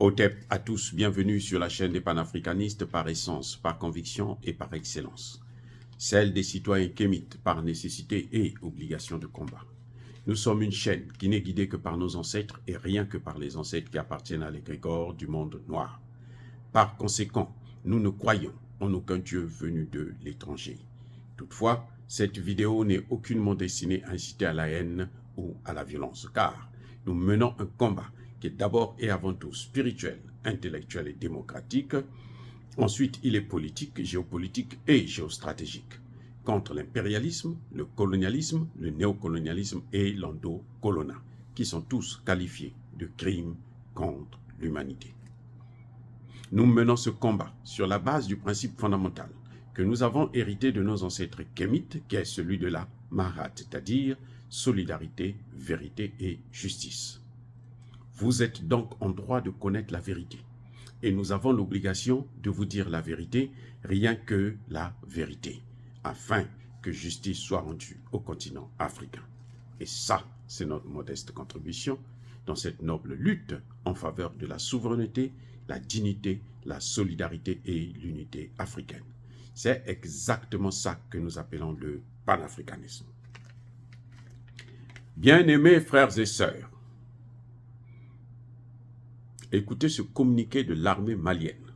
Otep à tous, bienvenue sur la chaîne des panafricanistes par essence, par conviction et par excellence. Celle des citoyens kémites par nécessité et obligation de combat. Nous sommes une chaîne qui n'est guidée que par nos ancêtres et rien que par les ancêtres qui appartiennent à l'égrégore du monde noir. Par conséquent, nous ne croyons en aucun Dieu venu de l'étranger. Toutefois, cette vidéo n'est aucunement destinée à inciter à la haine ou à la violence, car nous menons un combat qui est d'abord et avant tout spirituel, intellectuel et démocratique. Ensuite, il est politique, géopolitique et géostratégique, contre l'impérialisme, le colonialisme, le néocolonialisme et l'endocolonat, qui sont tous qualifiés de crimes contre l'humanité. Nous menons ce combat sur la base du principe fondamental que nous avons hérité de nos ancêtres kémites, qui est celui de la Mahat, c'est-à-dire solidarité, vérité et justice. Vous êtes donc en droit de connaître la vérité. Et nous avons l'obligation de vous dire la vérité, rien que la vérité, afin que justice soit rendue au continent africain. Et ça, c'est notre modeste contribution dans cette noble lutte en faveur de la souveraineté, la dignité, la solidarité et l'unité africaine. C'est exactement ça que nous appelons le panafricanisme. Bien-aimés frères et sœurs, écoutez ce communiqué de l'armée malienne.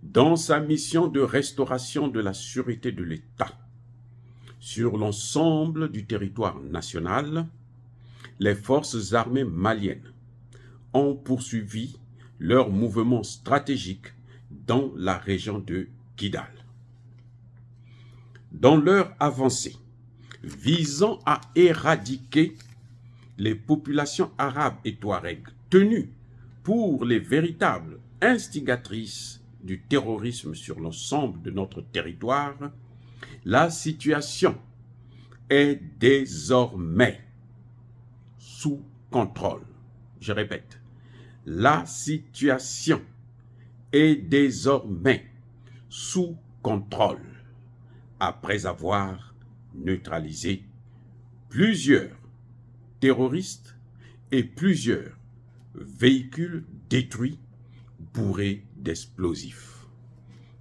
Dans sa mission de restauration de la sûreté de l'État sur l'ensemble du territoire national, les forces armées maliennes ont poursuivi leur mouvement stratégique dans la région de Kidal. Dans leur avancée visant à éradiquer les populations arabes et touaregs tenues pour les véritables instigatrices du terrorisme sur l'ensemble de notre territoire, la situation est désormais sous contrôle. Je répète, la situation est désormais sous contrôle après avoir neutralisé plusieurs terroristes et plusieurs véhicules détruits bourrés d'explosifs.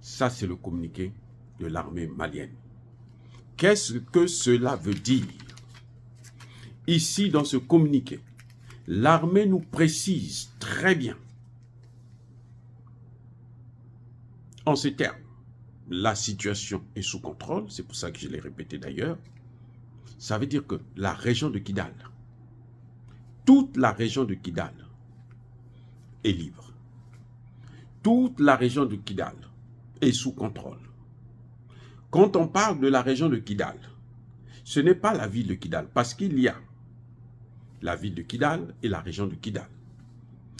Ça, c'est le communiqué de l'armée malienne. Qu'est-ce que cela veut dire? Ici, dans ce communiqué, l'armée nous précise très bien, en ces termes, la situation est sous contrôle, c'est pour ça que je l'ai répété d'ailleurs. Ça veut dire que la région de Kidal, toute la région de Kidal est libre. Toute la région de Kidal est sous contrôle. Quand on parle de la région de Kidal, ce n'est pas la ville de Kidal, parce qu'il y a la ville de Kidal et la région de Kidal.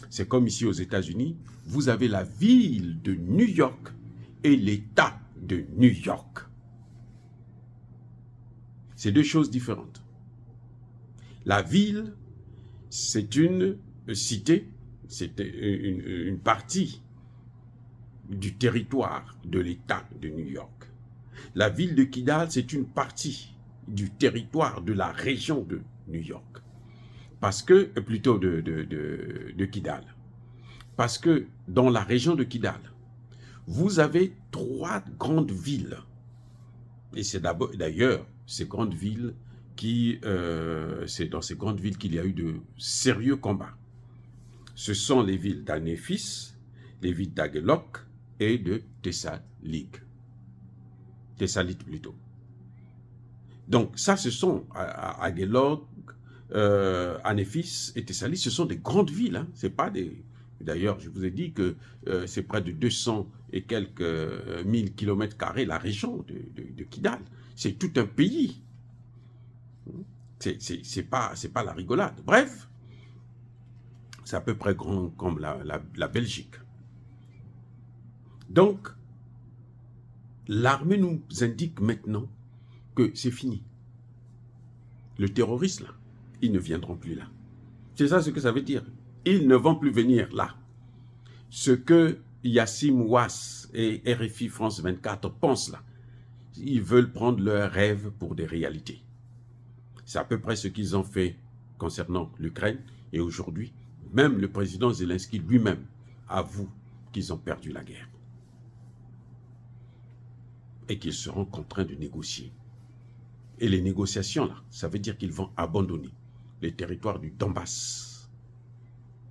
C'est comme ici aux États-Unis, vous avez la ville de New York et l'État de New York. C'est deux choses différentes. La ville, c'est une cité, c'est une partie du territoire de l'État de New York. La ville de Kidal, c'est une partie du territoire de la région de New York. Parce que, plutôt de Kidal. Parce que dans la région de Kidal, vous avez trois grandes villes. Et c'est d'ailleurs ces grandes villes c'est dans ces grandes villes qu'il y a eu de sérieux combats. Ce sont les villes d'Anéphis, les villes d'Aguelok et de Thessalite plutôt. Donc ça, ce sont Aguelok, Anéphis et Thessalite, ce sont des grandes villes. Hein. C'est pas des. D'ailleurs, je vous ai dit que c'est près de 200 et quelques 1000 km² la région de Kidal. C'est tout un pays. C'est pas la rigolade. Bref, c'est à peu près grand comme la Belgique. Donc, l'armée nous indique maintenant que c'est fini. Le terroriste, là, ils ne viendront plus là. C'est ça ce que ça veut dire. Ils ne vont plus venir là. Ce que Yassim Ouass et RFI France 24 pensent là, ils veulent prendre leurs rêves pour des réalités. C'est à peu près ce qu'ils ont fait concernant l'Ukraine et aujourd'hui, Même le président Zelensky lui-même avoue qu'ils ont perdu la guerre. Et qu'ils seront contraints de négocier. Et les négociations, là, ça veut dire qu'ils vont abandonner les territoires du Donbass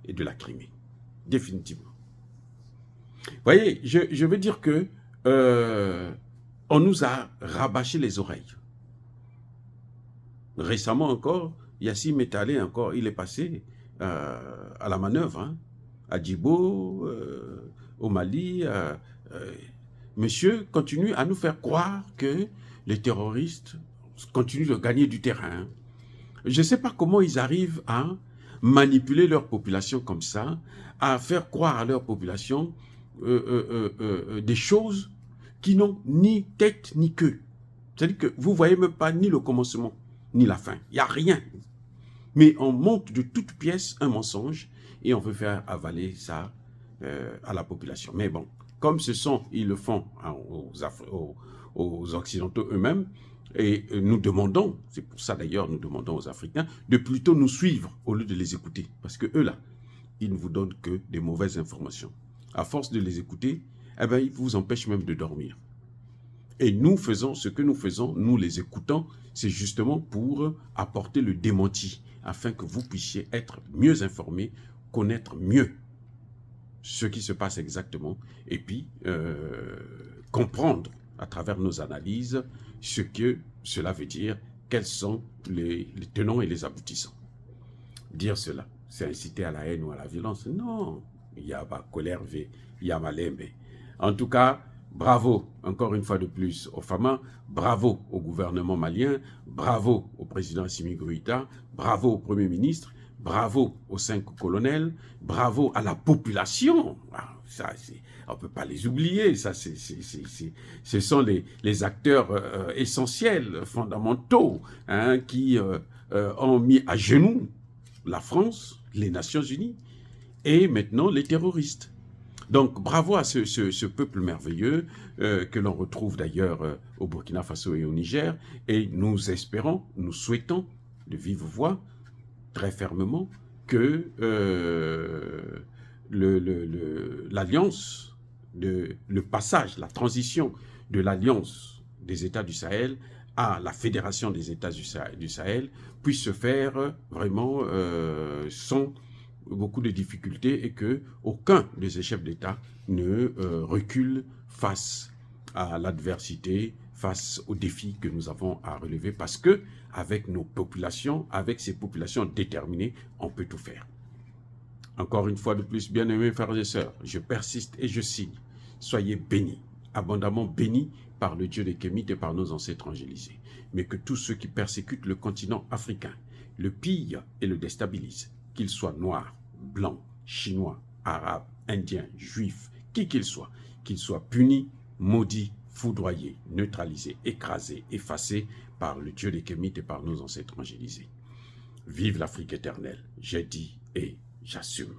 et de la Crimée. Définitivement. Vous voyez, je veux dire que on nous a rabâché les oreilles. Récemment encore, Yassim est allé encore, il est passé à la manœuvre, hein, à Djibo, au Mali. Monsieur continue à nous faire croire que les terroristes continuent de gagner du terrain. Je ne sais pas comment ils arrivent à manipuler leur population comme ça, à faire croire à leur population des choses qui n'ont ni tête ni queue. C'est-à-dire que vous ne voyez même pas ni le commencement, ni la fin. Il n'y a rien. Mais on monte de toutes pièces un mensonge et on veut faire avaler ça à la population. Mais bon, comme ils le font aux Occidentaux eux-mêmes, et nous demandons, c'est pour ça d'ailleurs nous demandons aux Africains, de plutôt nous suivre au lieu de les écouter. Parce que eux là, ils ne vous donnent que des mauvaises informations. À force de les écouter, eh ben, ils vous empêchent même de dormir. Et nous faisons ce que nous faisons, nous les écoutons, c'est justement pour apporter le démenti, afin que vous puissiez être mieux informés, connaître mieux ce qui se passe exactement, et puis comprendre à travers nos analyses ce que cela veut dire, quels sont les tenants et les aboutissants. Dire cela, c'est inciter à la haine ou à la violence. Non, il y a ma colère, il y a ma lembe. En tout cas, bravo, encore une fois de plus, aux FAMA, bravo au gouvernement malien, bravo au président Assimi Goïta, bravo au Premier ministre, bravo aux 5 colonels, bravo à la population. Ça, on ne peut pas les oublier, ça, ce sont les acteurs essentiels, fondamentaux, hein, qui ont mis à genoux la France, les Nations Unies, et maintenant les terroristes. Donc, bravo à ce peuple merveilleux que l'on retrouve d'ailleurs au Burkina Faso et au Niger. Et nous espérons, nous souhaitons de vive voix, très fermement, que l'alliance, le passage, la transition de l'alliance des États du Sahel à la Fédération des États du Sahel puisse se faire vraiment sans beaucoup de difficultés et que aucun de ces chefs d'État ne recule face à l'adversité, face aux défis que nous avons à relever, parce que avec nos populations, avec ces populations déterminées, on peut tout faire. Encore une fois de plus, bien-aimés frères et sœurs, je persiste et je signe. Soyez bénis, abondamment bénis par le Dieu des Kémites et par nos ancêtres angélisés. Mais que tous ceux qui persécutent le continent africain, le pillent et le déstabilisent, qu'ils soient noirs, blancs, chinois, arabes, indiens, juifs, qui qu'ils soient punis, maudits, foudroyés, neutralisés, écrasés, effacés par le Dieu des Kémites et par nos ancêtres angélisés. Vive l'Afrique éternelle, j'ai dit et j'assume.